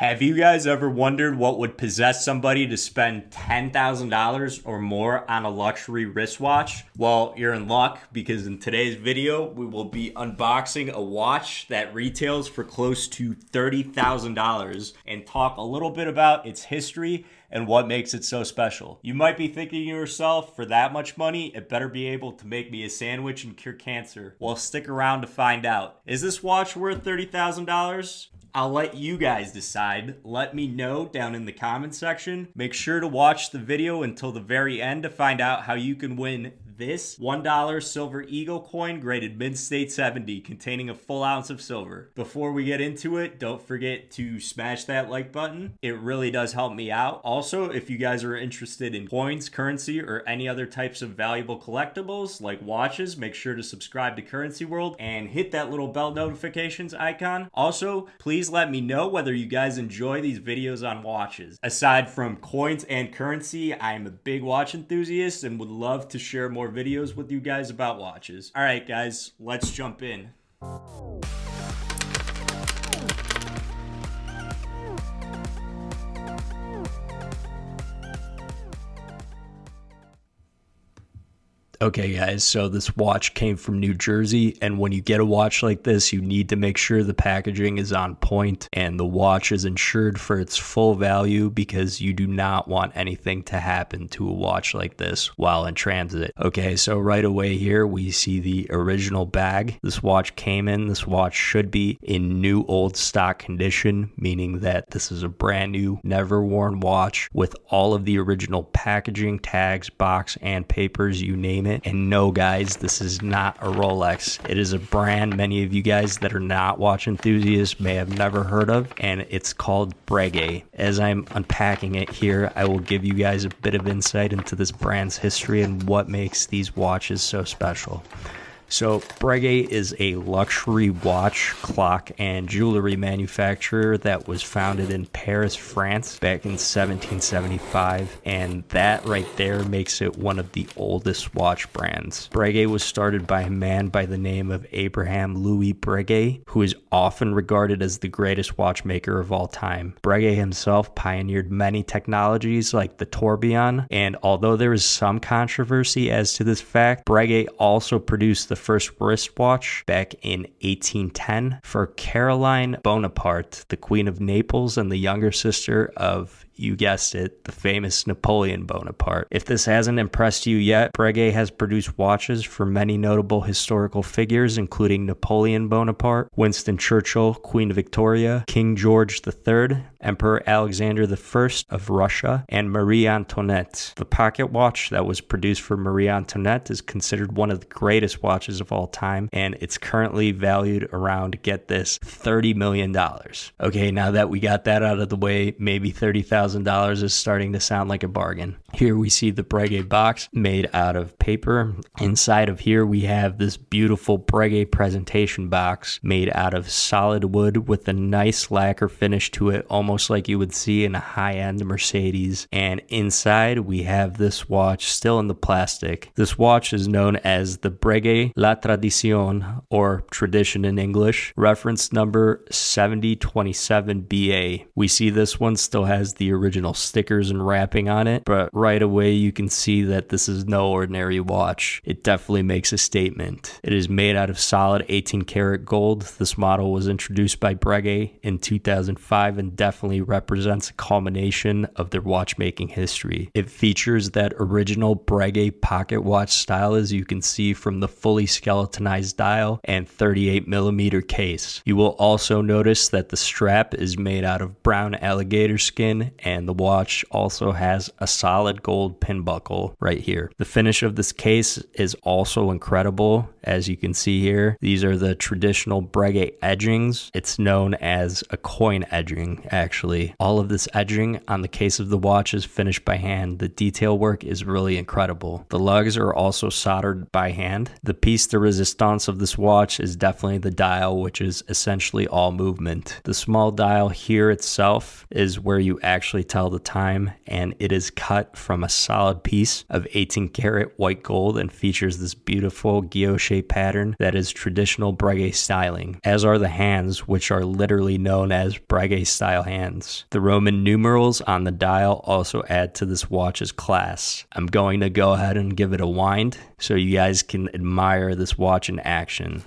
Have you guys ever wondered what would possess somebody to spend $10,000 or more on a luxury wristwatch? Well, you're in luck because in today's video, we will be unboxing a watch that retails for close to $30,000 and talk a little bit about its history and what makes it so special. You might be thinking to yourself, for that much money, it better be able to make me a sandwich and cure cancer. Well, stick around to find out. Is this watch worth $30,000? I'll let you guys decide. Let me know down in the comment section. Make sure to watch the video until the very end to find out how you can win this $1 silver eagle coin graded mid-state 70 containing a full ounce of silver. Before we get into it, don't forget to smash that like button. It really does help me out. Also, if you guys are interested in coins, currency, or any other types of valuable collectibles like watches, make sure to subscribe to Currency World and hit that little bell notifications icon. Also, please let me know whether you guys enjoy these videos on watches. Aside from coins and currency, I am a big watch enthusiast and would love to share more videos with you guys about watches. All right, guys, let's jump in. Okay guys, so this watch came from New Jersey, and when you get a watch like this, you need to make sure the packaging is on point and the watch is insured for its full value because you do not want anything to happen to a watch like this while in transit. Okay, so right away here we see the original bag this watch came in. This watch should be in new old stock condition, meaning that this is a brand new, never worn watch with all of the original packaging, tags, box, and papers, you name it. And no guys, this is not a Rolex. It is a brand many of you guys that are not watch enthusiasts may have never heard of, and it's called Breguet. As I'm unpacking it here, I will give you guys a bit of insight into this brand's history and what makes these watches so special. So Breguet is a luxury watch, clock, and jewelry manufacturer that was founded in Paris, France back in 1775, and that right there makes it one of the oldest watch brands. Breguet was started by a man by the name of Abraham Louis Breguet, who is often regarded as the greatest watchmaker of all time. Breguet himself pioneered many technologies like the tourbillon, and although there is some controversy as to this fact, Breguet also produced the first wristwatch back in 1810 for Caroline Bonaparte, the Queen of Naples and the younger sister of, you guessed it, the famous Napoleon Bonaparte. If this hasn't impressed you yet, Breguet has produced watches for many notable historical figures, including Napoleon Bonaparte, Winston Churchill, Queen Victoria, King George III, Emperor Alexander I of Russia, and Marie Antoinette. The pocket watch that was produced for Marie Antoinette is considered one of the greatest watches of all time, and it's currently valued around, get this, $30 million. Okay, now that we got that out of the way, maybe $30,000 is starting to sound like a bargain. Here we see the Breguet box made out of paper. Inside of here we have this beautiful Breguet presentation box made out of solid wood with a nice lacquer finish to it, almost like you would see in a high-end Mercedes. And inside we have this watch still in the plastic. This watch is known as the Breguet La Tradition, or tradition in English, reference number 7027BA. We see this one still has the original stickers and wrapping on it, but right away you can see that this is no ordinary watch. It definitely makes a statement. It is made out of solid 18 karat gold. This model was introduced by Breguet in 2005 and definitely represents a culmination of their watchmaking history. It features that original Breguet pocket watch style, as you can see from the fully skeletonized dial and 38mm case. You will also notice that the strap is made out of brown alligator skin, and the watch also has a solid gold pin buckle right here. The finish of this case is also incredible. As you can see here, these are the traditional Breguet edgings. It's known as a coin edging, actually. All of this edging on the case of the watch is finished by hand. The detail work is really incredible. The lugs are also soldered by hand. The piece de resistance of this watch is definitely the dial, which is essentially all movement. The small dial here itself is where you actually tell the time, and it is cut from a solid piece of 18 karat white gold and features this beautiful guilloche pattern that is traditional Breguet styling, as are the hands, which are literally known as Breguet style hands. hands. The Roman numerals on the dial also add to this watch's class. I'm going to go ahead and give it a wind so you guys can admire this watch in action.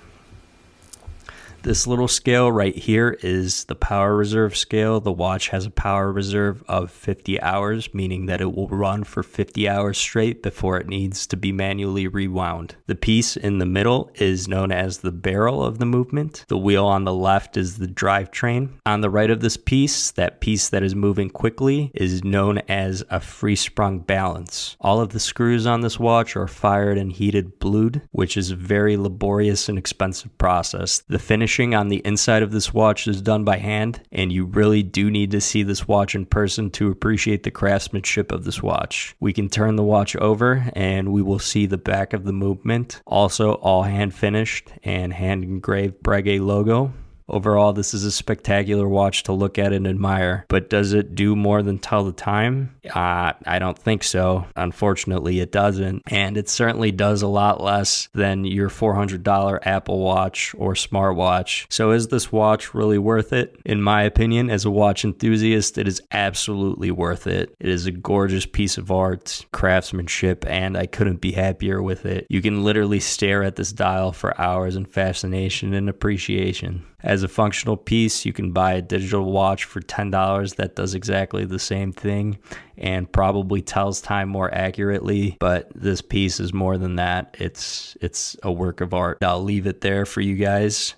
This little scale right here is the power reserve scale. The watch has a power reserve of 50 hours, meaning that it will run for 50 hours straight before it needs to be manually rewound. The piece in the middle is known as the barrel of the movement. The wheel on the left is the drivetrain. On the right of this piece, that piece that is moving quickly, is known as a free-sprung balance. All of the screws on this watch are fired and heated blued, which is a very laborious and expensive process. The finishing on the inside of this watch is done by hand, and you really do need to see this watch in person to appreciate the craftsmanship of this watch. We can turn the watch over and we will see the back of the movement, also all hand finished and hand engraved Breguet logo. Overall, this is a spectacular watch to look at and admire, but does it do more than tell the time? I don't think so. Unfortunately, it doesn't, and it certainly does a lot less than your $400 Apple Watch or smartwatch. So is this watch really worth it? In my opinion, as a watch enthusiast, it is absolutely worth it. It is a gorgeous piece of art, craftsmanship, and I couldn't be happier with it. You can literally stare at this dial for hours in fascination and appreciation. As a functional piece, you can buy a digital watch for $10 that does exactly the same thing and probably tells time more accurately, but this piece is more than that. It's a work of art. I'll leave it there for you guys.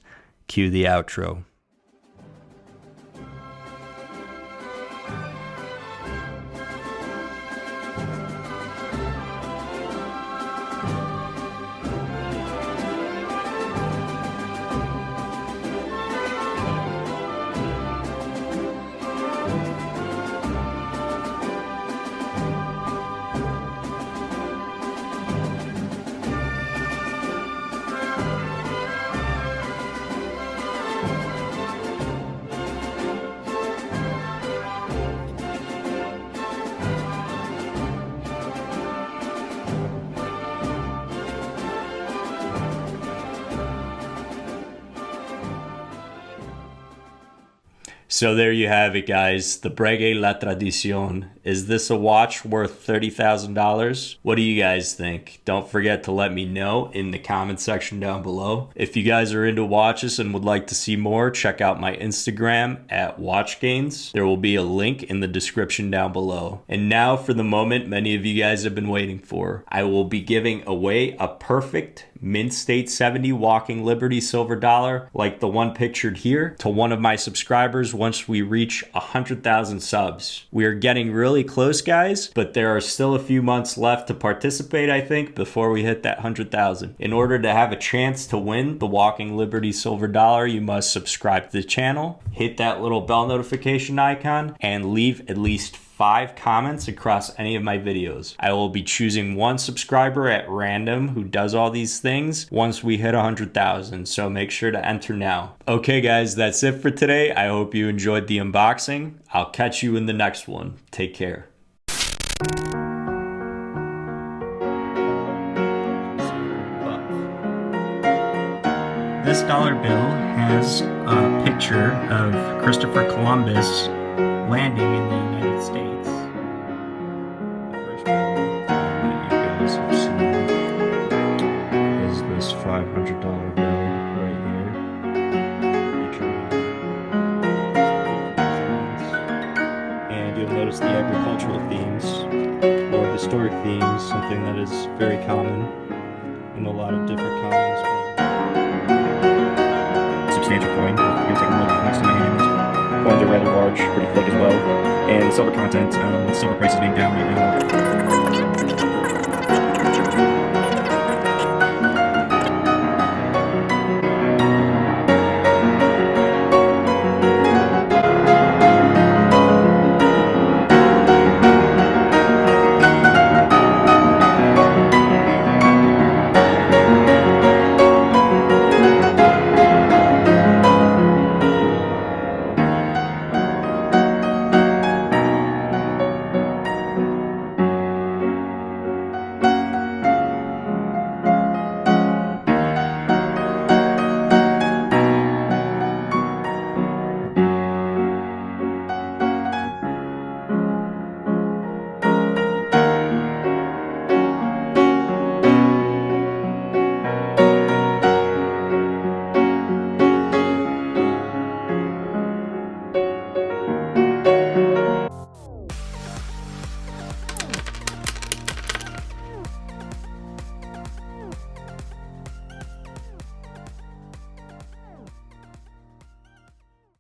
Cue the outro. So there you have it, guys. The Breguet Tradition. Is this a watch worth $30,000? What do you guys think? Don't forget to let me know in the comment section down below. If you guys are into watches and would like to see more, check out my Instagram at watchgains. There will be a link in the description down below. And now for the moment many of you guys have been waiting for. I will be giving away a perfect Mint State 70 Walking Liberty silver dollar like the one pictured here to one of my subscribers once we reach 100,000 subs. We are getting really close, guys, but there are still a few months left to participate, I think, before we hit that 100,000. In order to have a chance to win the Walking Liberty silver dollar, you must subscribe to the channel, hit that little bell notification icon, and leave at least 5 comments across any of my videos. I will be choosing one subscriber at random who does all these things once we hit 100,000, so make sure to enter now. Okay guys, that's it for today. I hope you enjoyed the unboxing. I'll catch you in the next one. Take care. This dollar bill has a picture of Christopher Columbus landing in the United States. The first bill that you guys have seen is this $500 bill right here, and you'll notice the agricultural themes or historic themes, something that is very common in a lot of different coins. Substantial coin. You can take a look next to my hand. Coins are rather large, pretty thick as well, and the silver content, with silver prices being down right now.